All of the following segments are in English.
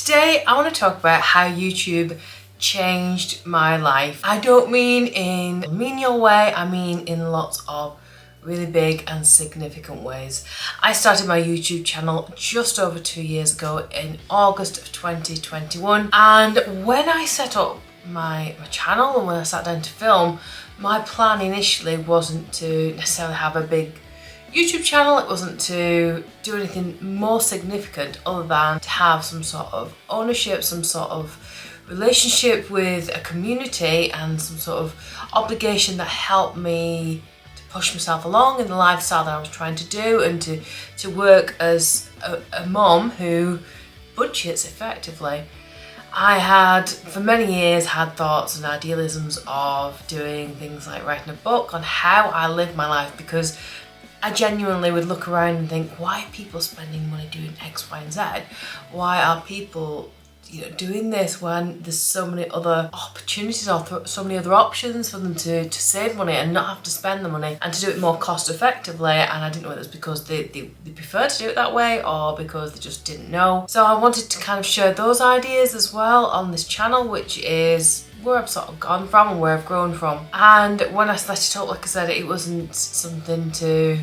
Today I want to talk about how YouTube changed my life. I don't mean in a menial way, I mean in lots of really big and significant ways. I started my YouTube channel just over 2 years ago in August of 2021, and when I set up my channel and when I sat down to film, my plan initially wasn't to necessarily have a big YouTube channel. It wasn't to do anything more significant other than to have some sort of ownership, some sort of relationship with a community and some sort of obligation that helped me to push myself along in the lifestyle that I was trying to do, and to work as a mum who budgets effectively. I had, for many years, had thoughts and idealisms of doing things like writing a book on how I live my life, because I genuinely would look around and think, why are people spending money doing X, Y, and Z? Why are people, doing this when there's so many other opportunities or so many other options for them to save money and not have to spend the money and to do it more cost effectively? And I didn't know whether it was because they preferred to do it that way or because they just didn't know. So I wanted to kind of share those ideas as well on this channel, which is where I've sort of gone from and where I've grown from. And when I set it up, like I said, it wasn't something to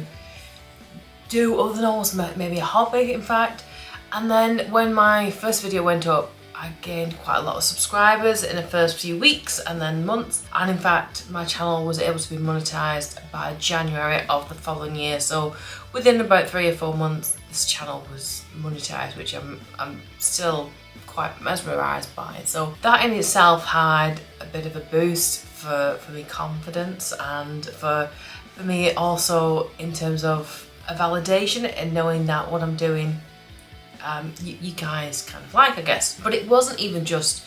do other than almost maybe a hobby, in fact. And then when my first video went up, I gained quite a lot of subscribers in the first few weeks and then months. And in fact, my channel was able to be monetized by January of the following year. So within about 3 or 4 months, this channel was monetized, which I'm still quite mesmerised by. So that in itself had a bit of a boost for me confidence, and for me also in terms of a validation and knowing that what I'm doing you guys kind of like, I guess. But it wasn't even just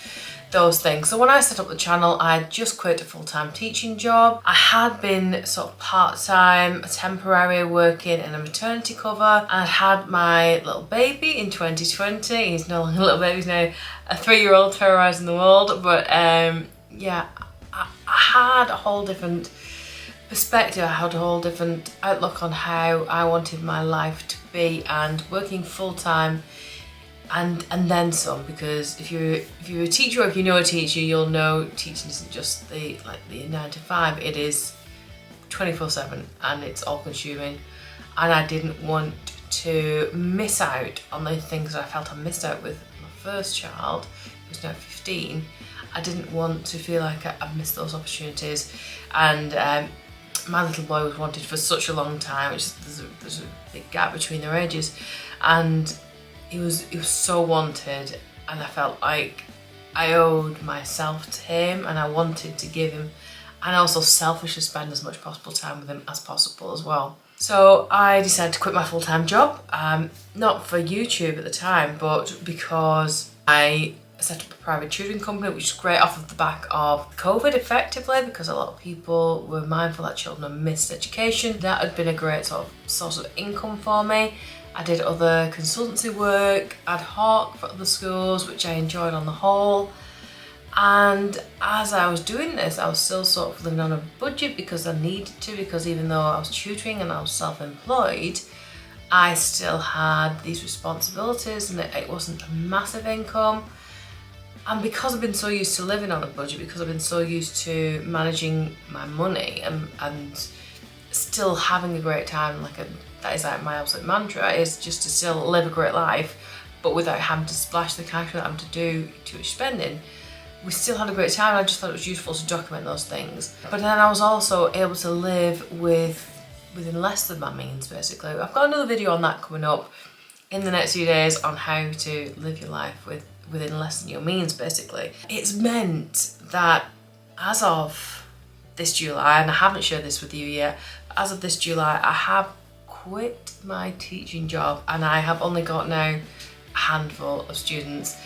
those things. So when I set up the channel, I just quit a full-time teaching job. I had been sort of part-time, temporary, working in a maternity cover, and I'd had my little baby in 2020. He's no longer a little baby, he's now a 3-year-old terrorising the world. But yeah, I had a whole different perspective, I had a whole different outlook on how I wanted my life to be, and working full-time and then some, because if you're a teacher, or if you know a teacher, you'll know teaching isn't just the 9 to 5, it is 24/7 and it's all consuming. And I didn't want to miss out on the things that I felt I missed out with my first child, who's now 15. I didn't want to feel like I missed those opportunities. And my little boy was wanted for such a long time, which there's a big gap between their ages, and he was so wanted, and I felt like I owed myself to him, and I wanted to give him, and also selfishly spend as much possible time with him as possible as well. So I decided to quit my full-time job, not for YouTube at the time, but because I set up a private tutoring company, which is great off of the back of COVID effectively, because a lot of people were mindful that children had missed education. That had been a great sort of source of income for me. I did other consultancy work ad hoc for other schools, which I enjoyed on the whole. And as I was doing this, I was still sort of living on a budget because I needed to, because even though I was tutoring and I was self-employed, I still had these responsibilities, and it wasn't a massive income. And because I've been so used to living on a budget, because I've been so used to managing my money and still having a great time, that is like my absolute mantra, is just to still live a great life, but without having to splash the cash, without having to do too much spending. We still had a great time, and I just thought it was useful to document those things. But then I was also able to live within less than my means, basically. I've got another video on that coming up in the next few days on how to live your life within less than your means, basically. It's meant that as of this July, and I haven't shared this with you yet, as of this July, I have quit my teaching job, and I have only got now a handful of students.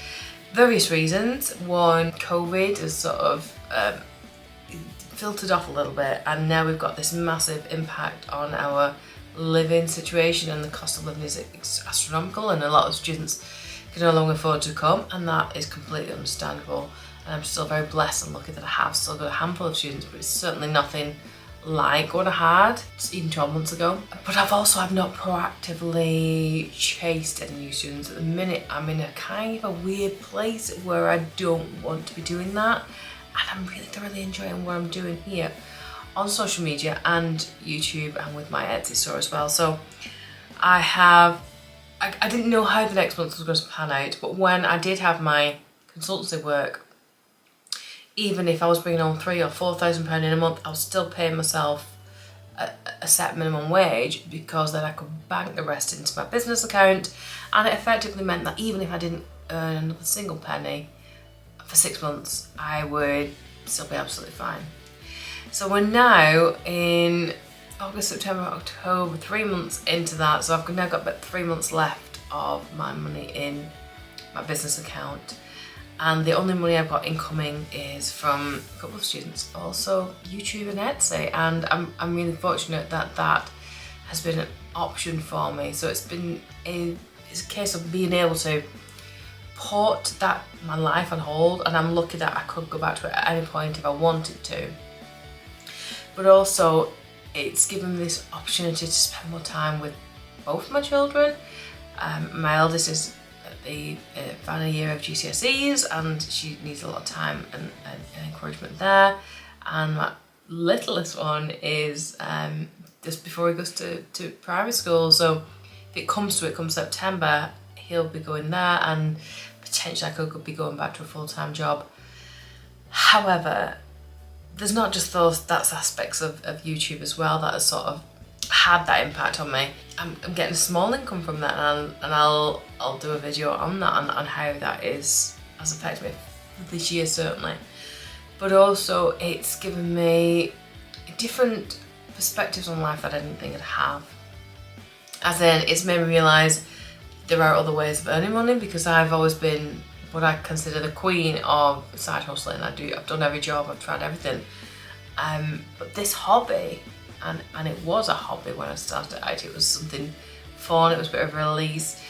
Various reasons. One, COVID has sort of filtered off a little bit, and now we've got this massive impact on our living situation, and the cost of living is astronomical, and a lot of students can no longer afford to come, and that is completely understandable. And I'm still very blessed and lucky that I have still got a handful of students, but it's certainly nothing like what I had even 12 months ago. But I've not proactively chased any new students. At the minute, I'm in a kind of a weird place where I don't want to be doing that. And I'm really thoroughly enjoying what I'm doing here on social media and YouTube and with my Etsy store as well. So I didn't know how the next month was going to pan out, but when I did have my consultancy work, even if I was bringing home £3,000 or £4,000 in a month, I was still paying myself a set minimum wage, because then I could bank the rest into my business account, and it effectively meant that even if I didn't earn another single penny for 6 months, I would still be absolutely fine. So we're now in August, September, October, 3 months into that, so I've now got about 3 months left of my money in my business account. And the only money I've got incoming is from a couple of students, also YouTube and Etsy. And I'm really fortunate that that has been an option for me. So it's a case of being able to put my life on hold, and I'm lucky that I could go back to it at any point if I wanted to. But also, it's given me this opportunity to spend more time with both my children. My eldest is at the final year of GCSEs, and she needs a lot of time and encouragement there. And my littlest one is just before he goes to primary school. So if it comes to it, come September, he'll be going there, and potentially I could be going back to a full-time job. However, there's not just that's aspects of YouTube as well that has sort of had that impact on me. I'm getting a small income from that, and I'll do a video on that, on how that has affected me this year certainly. But also it's given me different perspectives on life that I didn't think I'd have. As in, it's made me realise there are other ways of earning money, because I've always been what I consider the queen of side hustling. I've done every job, I've tried everything. But this hobby, and it was a hobby when I started out, it was something fun, it was a bit of a release.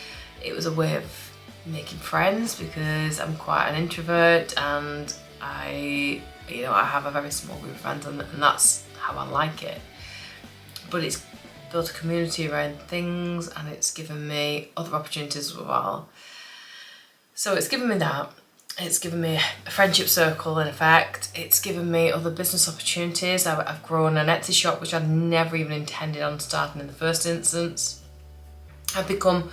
It was a way of making friends, because I'm quite an introvert, and I have a very small group of friends, and that's how I like it. But it's built a community around things, and it's given me other opportunities as well. So it's given me that. It's given me a friendship circle in effect. It's given me other business opportunities. I've grown an Etsy shop, which I'd never even intended on starting in the first instance. I've become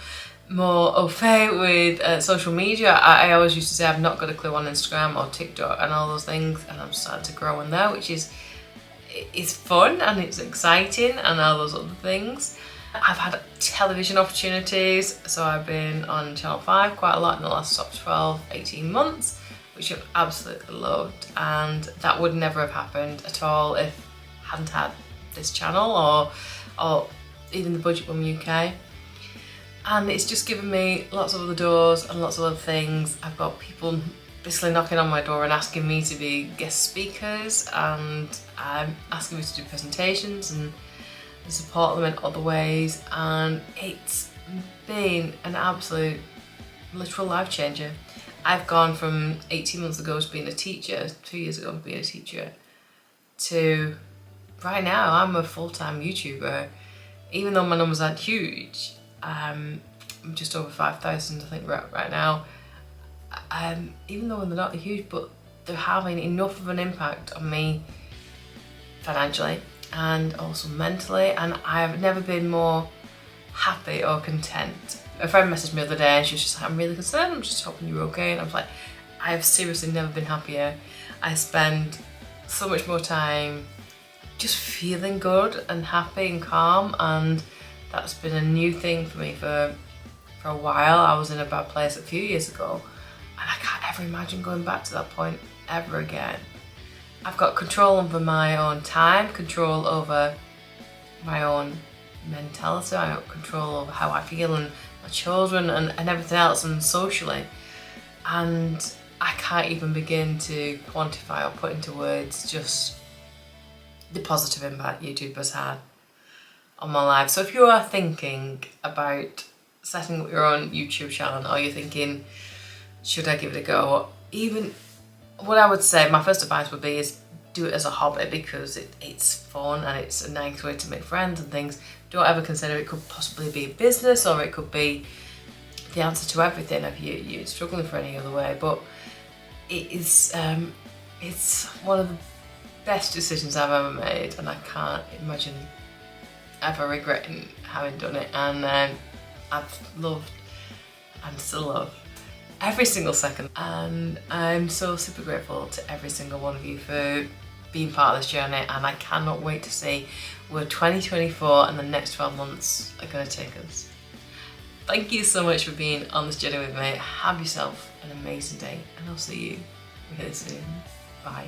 more au fait with social media. I always used to say I've not got a clue on Instagram or TikTok and all those things, and I'm starting to grow in there, which is fun and it's exciting and all those other things. I've had television opportunities, so I've been on Channel 5 quite a lot in the last 12-18 months, which I've absolutely loved, and that would never have happened at all if I hadn't had this channel or even the Budget Mum UK. And it's just given me lots of other doors and lots of other things. I've got people basically knocking on my door and asking me to be guest speakers, and asking me to do presentations and support them in other ways, and it's been an absolute literal life changer. I've gone from 18 months ago to being a teacher, 2 years ago to being a teacher, to right now I'm a full-time YouTuber. Even though my numbers aren't huge, I'm just over 5,000 I think right now. Even though they're not huge, but they're having enough of an impact on me financially and also mentally, and I've never been more happy or content. A friend messaged me the other day and she was just like, I'm really concerned, I'm just hoping you're okay. And I was like, I have seriously never been happier. I spend so much more time just feeling good and happy and calm, and that's been a new thing for me for a while. I was in a bad place a few years ago, and I can't ever imagine going back to that point ever again. I've got control over my own time, control over my own mentality, I got control over how I feel and my children and everything else, and socially. And I can't even begin to quantify or put into words just the positive impact YouTube has had on my life. So if you are thinking about setting up your own YouTube channel, or you're thinking, should I give it a go? Even what I would say, my first advice would be is do it as a hobby because it's fun and it's a nice way to make friends and things. Don't ever consider it could possibly be a business, or it could be the answer to everything if you're struggling for any other way. But it is, it's one of the best decisions I've ever made, and I can't imagine ever regretting having done it. And I've loved and still love every single second, and I'm so super grateful to every single one of you for being part of this journey, and I cannot wait to see where 2024 and the next 12 months are going to take us. Thank you so much for being on this journey with me. Have yourself an amazing day, and I'll see you really soon. Bye.